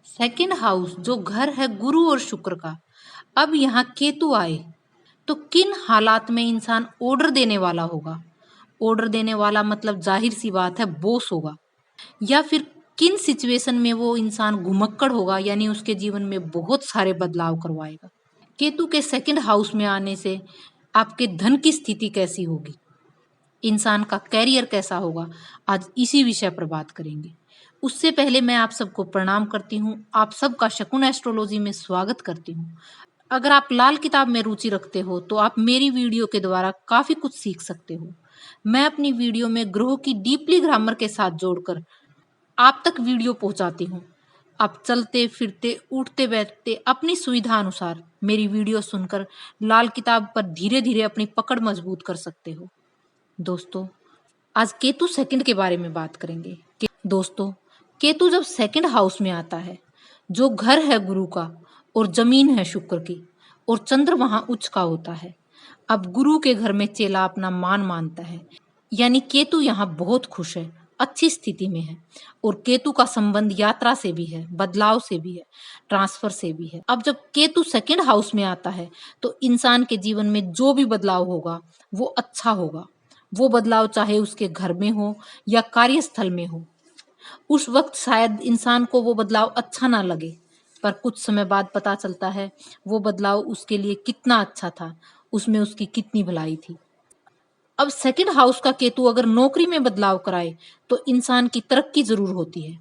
Second house जो घर है गुरु और शुक्र का। अब यहाँ केतु आए तो किन हालात में इंसान ऑर्डर देने वाला होगा। ऑर्डर देने वाला मतलब जाहिर सी बात है बॉस होगा, या फिर किन सिचुएशन में वो इंसान घुमक्कड़ होगा, यानी उसके जीवन में बहुत सारे बदलाव करवाएगा। केतु के सेकंड हाउस में आने से आपके धन की स्थिति कैसी होगी, इंसान का कैरियर कैसा होगा, आज इसी विषय पर बात करेंगे। उससे पहले मैं आप सबको प्रणाम करती हूँ, आप सबका शकुन एस्ट्रोलॉजी में स्वागत करती हूँ। अगर आप लाल किताब में रुचि रखते हो तो आप मेरी वीडियो के द्वारा काफ़ी कुछ सीख सकते हो। मैं अपनी वीडियो में ग्रहों की डीपली ग्रामर के साथ जोड़कर आप तक वीडियो पहुंचाती हूँ। आप चलते फिरते उठते बैठते अपनी सुविधा अनुसार मेरी वीडियो सुनकर लाल किताब पर धीरे धीरे अपनी पकड़ मजबूत कर सकते हो। दोस्तों, आज केतु सेकंड के बारे में बात करेंगे। दोस्तों, केतु जब सेकंड हाउस में आता है, जो घर है गुरु का और जमीन है शुक्र की और चंद्र वहां उच्च का होता है। अब गुरु के घर में चेला अपना मान मानता है, यानी केतु यहाँ बहुत खुश है, अच्छी स्थिति में है। और केतु का संबंध यात्रा से भी है, बदलाव से भी है, ट्रांसफर से भी है। अब जब केतु सेकंड हाउस में आता है तो इंसान के जीवन में जो भी बदलाव होगा वो अच्छा होगा। वो बदलाव चाहे उसके घर में हो या कार्यस्थल में हो। उस वक्त शायद इंसान को वो बदलाव अच्छा ना लगे, पर कुछ समय बाद पता चलता है वो बदलाव उसके लिए कितना अच्छा था, उसमें उसकी कितनी भलाई थी। अब सेकंड हाउस का केतु अगर नौकरी में बदलाव कराए तो इंसान की तरक्की जरूर होती है।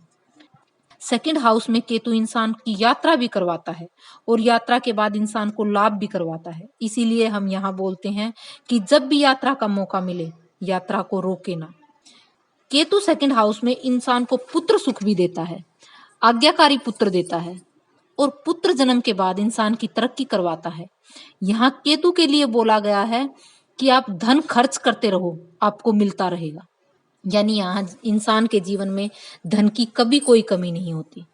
सेकंड हाउस में केतु इंसान की यात्रा भी करवाता है और यात्रा के बाद इंसान को लाभ भी करवाता है। इसीलिए हम यहाँ बोलते हैं कि जब भी यात्रा का मौका मिले यात्रा को रोके ना। केतु सेकंड हाउस में इंसान को पुत्र सुख भी देता है, आज्ञाकारी पुत्र देता है और पुत्र जन्म के बाद इंसान की तरक्की करवाता है। यहाँ केतु के लिए बोला गया है कि आप धन खर्च करते रहो, आपको मिलता रहेगा। यानी यहाँ इंसान के जीवन में धन की कभी कोई कमी नहीं होती।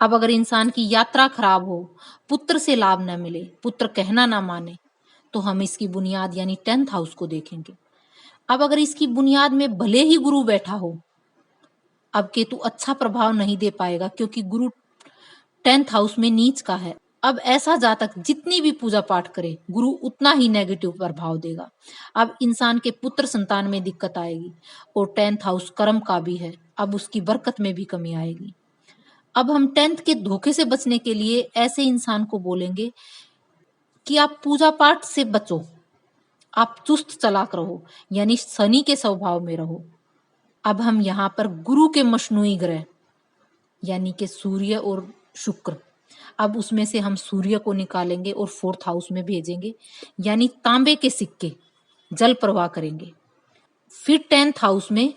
अब अगर इंसान की यात्रा खराब हो, पुत्र से लाभ ना मिले, पुत्र कहना ना माने, तो हम इसकी बुनियाद यानी 10th हाउस को देखेंगे। अब अगर इसकी बुनियाद में भले ही गुरु बैठा हो, अब केतु अच्छा प्रभाव नहीं दे पाएगा क्योंकि गुरु 10th हाउस में नीच का है। अब ऐसा जातक जितनी भी पूजा पाठ करे, गुरु उतना ही नेगेटिव प्रभाव देगा। अब इंसान के पुत्र संतान में दिक्कत आएगी और 10th हाउस कर्म का भी है, अब उसकी बरकत में भी कमी आएगी। अब हम 10th के धोखे से बचने के लिए ऐसे इंसान को बोलेंगे कि आप पूजा पाठ से बचो, आप चुस्त चलाक रहो, यानी शनि के स्वभाव में रहो। अब हम यहाँ पर गुरु के मशनूई ग्रह यानी कि सूर्य और शुक्र, अब उसमें से हम सूर्य को निकालेंगे और 4th हाउस में भेजेंगे, यानी तांबे के सिक्के जल प्रवाह करेंगे। फिर 10th हाउस में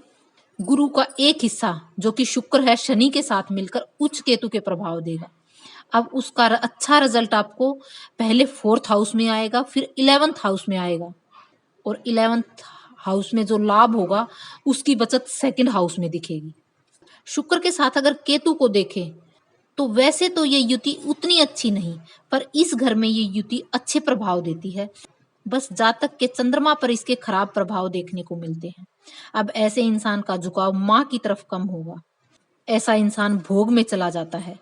गुरु का एक हिस्सा जो कि शुक्र है, शनि के साथ मिलकर उच्च केतु के प्रभाव देगा। अब उसका अच्छा रिजल्ट आपको पहले 4th हाउस में आएगा, फिर 11th हाउस में आएगा और 11th हाउस में जो लाभ होगा उसकी बचत सेकंड हाउस में दिखेगी। शुक्र के साथ अगर केतु को देखें तो वैसे तो ये युति उतनी अच्छी नहीं, पर इस घर में ये युति अच्छे प्रभाव देती है। बस जातक के चंद्रमा पर इसके खराब प्रभाव देखने को मिलते हैं। अब ऐसे इंसान का झुकाव माँ की तरफ कम होगा, ऐसा इंसान भोग में चला जाता है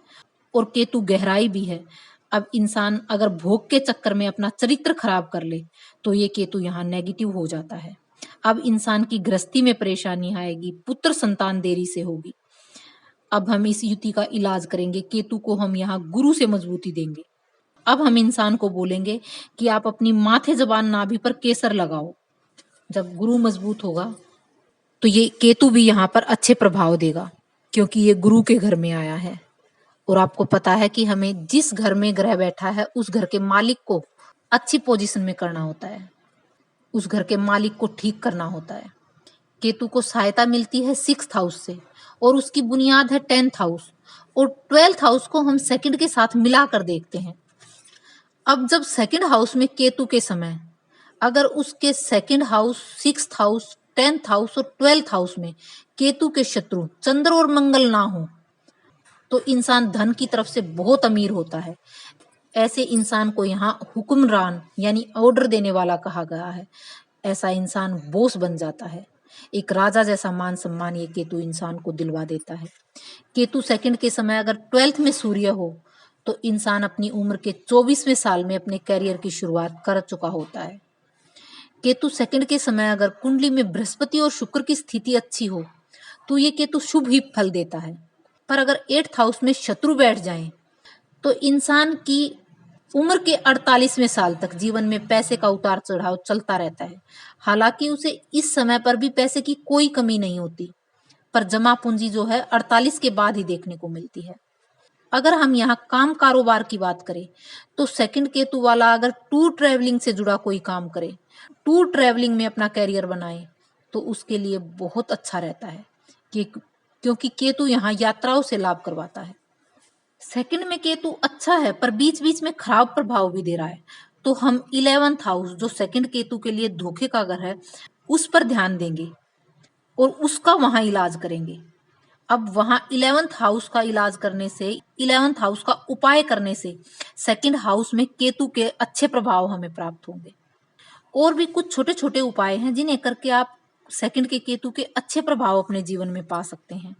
और केतु गहराई भी है। अब इंसान अगर भोग के चक्कर में अपना चरित्र खराब कर ले तो ये केतु यहाँ नेगेटिव हो जाता है। अब इंसान की गृहस्थी में परेशानी आएगी, पुत्र संतान देरी से होगी। अब हम इस युति का इलाज करेंगे, केतु को हम यहाँ गुरु से मजबूती देंगे। अब हम इंसान को बोलेंगे कि आप अपनी माथे जबान नाभि पर केसर लगाओ। जब गुरु मजबूत होगा तो ये केतु भी यहाँ पर अच्छे प्रभाव देगा क्योंकि ये गुरु के घर में आया है। और आपको पता है कि हमें जिस घर में ग्रह बैठा है उस घर के मालिक को अच्छी पोजीशन में करना होता है, उस घर के मालिक को ठीक करना होता है। केतु को सहायता मिलती है 6th हाउस से और उसकी बुनियाद है 10th हाउस और 12th हाउस को हम सेकंड के साथ मिलाकर देखते हैं। अब जब सेकंड हाउस में केतु के समय अगर उसके second house, 6th house, 10th house और 12th हाउस में केतु के शत्रु चंद्र और मंगल ना हो तो इंसान धन की तरफ से बहुत अमीर होता है। ऐसे इंसान को यहाँ हुक्मरान यानी ऑर्डर देने वाला कहा गया है। ऐसा इंसान बॉस बन जाता है। एक राजा जैसा मान सम्मान ये केतु इंसान को दिलवा देता है। केतु सेकंड के समय अगर 12th में सूर्य हो तो इंसान अपनी उम्र के 24वें साल में अपने करियर की शुरुआत कर चुका होता है। केतु सेकंड के समय अगर कुंडली में बृहस्पति और शुक्र की स्थिति अच्छी हो तो ये केतु शुभ ही फल देता है। पर अगर 8th हाउस में शत्रु बैठ जाए तो इंसान की उम्र के 48वें साल तक जीवन में पैसे का उतार चढ़ाव चलता रहता है। हालांकि उसे इस समय पर भी पैसे की कोई कमी नहीं होती, पर जमा पूंजी जो है 48 के बाद ही देखने को मिलती है। अगर हम यहाँ काम कारोबार की बात करें तो सेकंड केतु वाला अगर टूर ट्रैवलिंग से जुड़ा कोई काम करे, टूर ट्रैवलिंग में अपना कैरियर बनाए तो उसके लिए बहुत अच्छा रहता है क्योंकि केतु यहाँ यात्राओं से लाभ करवाता है। सेकंड में केतु अच्छा है पर बीच बीच में खराब प्रभाव भी दे रहा है, तो हम 11th हाउस जो सेकंड केतु के लिए धोखे का घर है उस पर ध्यान देंगे और उसका वहां इलाज करेंगे। अब वहां 11th हाउस का इलाज करने से, 11th हाउस का उपाय करने से सेकंड हाउस में केतु के अच्छे प्रभाव हमें प्राप्त होंगे। और भी कुछ छोटे छोटे उपाय हैं जिन्हें करके आप सेकंड के केतु के अच्छे प्रभाव अपने जीवन में पा सकते हैं।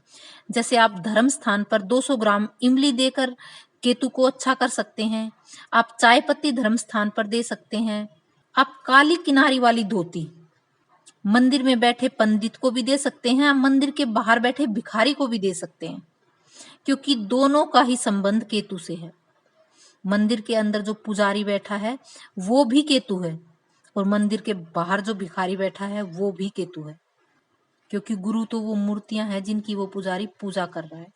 जैसे आप धर्म स्थान पर 200 ग्राम इमली देकर केतु को अच्छा कर सकते हैं। आप चाय पत्ती धर्म स्थान पर दे सकते हैं। आप काली किनारी वाली धोती मंदिर में बैठे पंडित को भी दे सकते हैं। आप मंदिर के बाहर बैठे भिखारी को भी दे सकते हैं, क्योंकि दोनों का ही संबंध केतु से है। मंदिर के अंदर जो पुजारी बैठा है वो भी केतु है और मंदिर के बाहर जो भिखारी बैठा है वो भी केतु है, क्योंकि गुरु तो वो मूर्तियां हैं जिनकी वो पुजारी पूजा कर रहा है।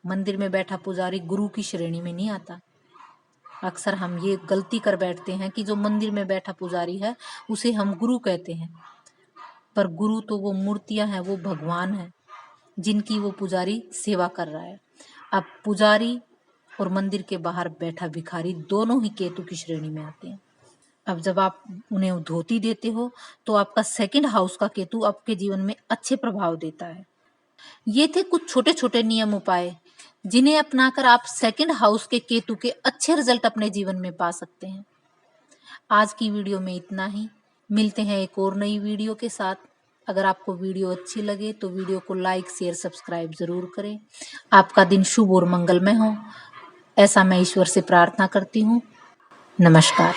मंदिर में बैठा पुजारी गुरु की श्रेणी में नहीं आता। अक्सर हम ये गलती कर बैठते हैं कि जो मंदिर में बैठा पुजारी है उसे हम गुरु कहते हैं, पर गुरु तो वो मूर्तियां हैं, वो भगवान है जिनकी वो पुजारी सेवा कर रहा है। अब पुजारी और मंदिर के बाहर बैठा भिखारी दोनों ही केतु की श्रेणी में आते हैं। अब जब आप उन्हें धोती देते हो तो आपका सेकंड हाउस का केतु आपके जीवन में अच्छे प्रभाव देता है। ये थे कुछ छोटे छोटे नियम उपाय जिन्हें अपनाकर आप सेकंड हाउस के केतु के अच्छे रिजल्ट अपने जीवन में पा सकते हैं। आज की वीडियो में इतना ही। मिलते हैं एक और नई वीडियो के साथ। अगर आपको वीडियो अच्छी लगे तो वीडियो को लाइक शेयर सब्सक्राइब जरूर करें। आपका दिन शुभ और मंगलमय हो, ऐसा मैं ईश्वर से प्रार्थना करती हूँ। नमस्कार।